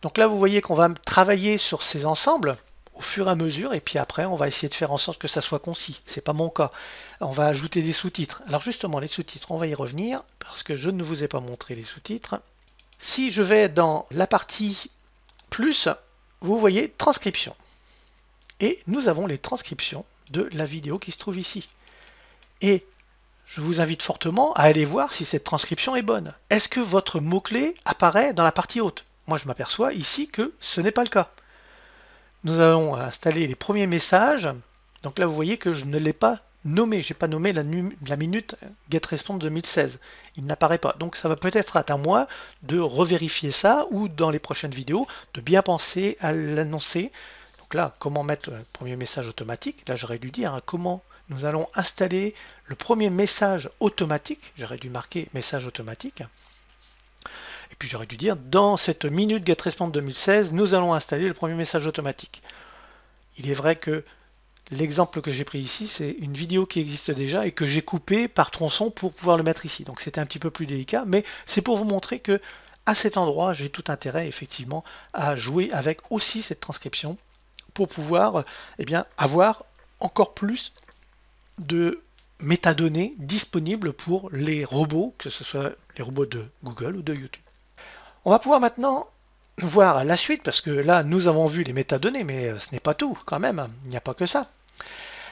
Donc là, vous voyez qu'on va travailler sur ces ensembles au fur et à mesure, et puis après, on va essayer de faire en sorte que ça soit concis. C'est pas mon cas. On va ajouter des sous-titres. Alors justement, les sous-titres, on va y revenir, parce que je ne vous ai pas montré les sous-titres. Si je vais dans la partie plus, vous voyez transcription. Et nous avons les transcriptions de la vidéo qui se trouve ici. Et je vous invite fortement à aller voir si cette transcription est bonne. Est-ce que votre mot-clé apparaît dans la partie haute? Moi, je m'aperçois ici que ce n'est pas le cas. Nous allons installer les premiers messages. Donc là, vous voyez que je ne l'ai pas nommé. Je n'ai pas nommé la minute GetResponse 2016. Il n'apparaît pas. Donc ça va peut-être être à moi de revérifier ça ou dans les prochaines vidéos de bien penser à l'annoncer. Donc là, comment mettre le premier message automatique? Là, j'aurais dû dire comment nous allons installer le premier message automatique. J'aurais dû marquer message automatique. Et puis j'aurais dû dire, dans cette minute GetResponse 2016, nous allons installer le premier message automatique. Il est vrai que l'exemple que j'ai pris ici, c'est une vidéo qui existe déjà et que j'ai coupé par tronçon pour pouvoir le mettre ici. Donc c'était un petit peu plus délicat, mais c'est pour vous montrer que à cet endroit, j'ai tout intérêt effectivement à jouer avec aussi cette transcription pour pouvoir avoir encore plus de métadonnées disponibles pour les robots, que ce soit les robots de Google ou de YouTube. On va pouvoir maintenant voir la suite, parce que là, nous avons vu les métadonnées, mais ce n'est pas tout quand même, il n'y a pas que ça.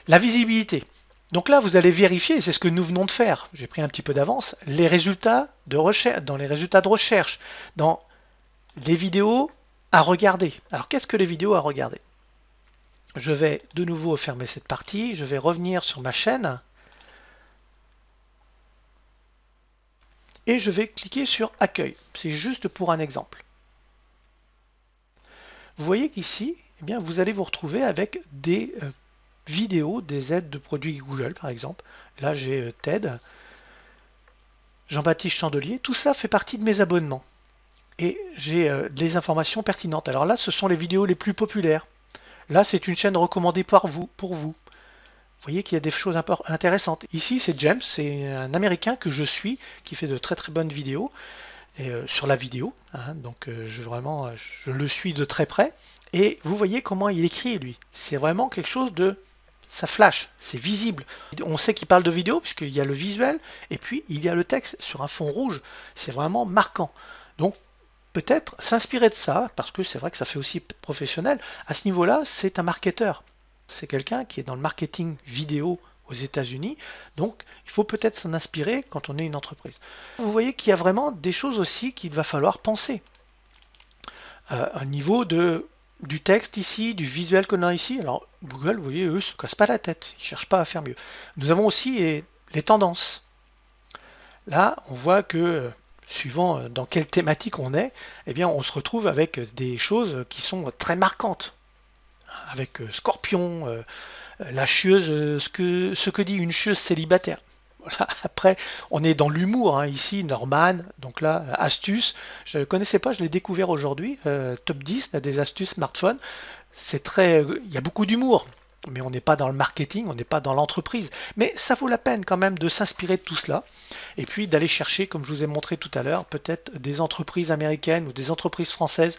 La visibilité. Donc là, vous allez vérifier, c'est ce que nous venons de faire, j'ai pris un petit peu d'avance, les résultats de recherche, dans les résultats de recherche, dans les vidéos à regarder. Alors qu'est-ce que les vidéos à regarder? Je vais de nouveau fermer cette partie, je vais revenir sur ma chaîne, et je vais cliquer sur Accueil. C'est juste pour un exemple. Vous voyez qu'ici, eh bien, vous allez vous retrouver avec des vidéos, des aides de produits Google, par exemple. Là, j'ai TED, Jean-Baptiste Chandelier. Tout ça fait partie de mes abonnements. Et j'ai des informations pertinentes. Alors là, ce sont les vidéos les plus populaires. Là, c'est une chaîne recommandée par vous, pour vous. Vous voyez qu'il y a des choses intéressantes. Ici, c'est James, c'est un Américain que je suis, qui fait de très très bonnes vidéos sur la vidéo. Donc je le suis de très près. Et vous voyez comment il écrit, lui. C'est vraiment quelque chose de... Ça flash, c'est visible. On sait qu'il parle de vidéo, puisqu'il y a le visuel, et puis il y a le texte sur un fond rouge. C'est vraiment marquant. Donc, peut-être s'inspirer de ça, parce que c'est vrai que ça fait aussi professionnel. À ce niveau-là, c'est un marketeur. C'est quelqu'un qui est dans le marketing vidéo aux États-Unis, donc il faut peut-être s'en inspirer quand on est une entreprise. Vous voyez qu'il y a vraiment des choses aussi qu'il va falloir penser. Au niveau du texte ici, du visuel qu'on a ici, alors Google, vous voyez, eux, ne se cassent pas la tête, ils ne cherchent pas à faire mieux. Nous avons aussi les tendances. Là, on voit que suivant dans quelle thématique on est, eh bien, on se retrouve avec des choses qui sont très marquantes. Avec Scorpion, la chieuse, ce que dit une chieuse célibataire. Voilà. Après, on est dans l'humour, ici, Norman, donc là, astuce. Je ne connaissais pas, je l'ai découvert aujourd'hui, top 10 des astuces smartphone. C'est très, il y a beaucoup d'humour, mais on n'est pas dans le marketing, on n'est pas dans l'entreprise. Mais ça vaut la peine quand même de s'inspirer de tout cela, et puis d'aller chercher, comme je vous ai montré tout à l'heure, peut-être des entreprises américaines ou des entreprises françaises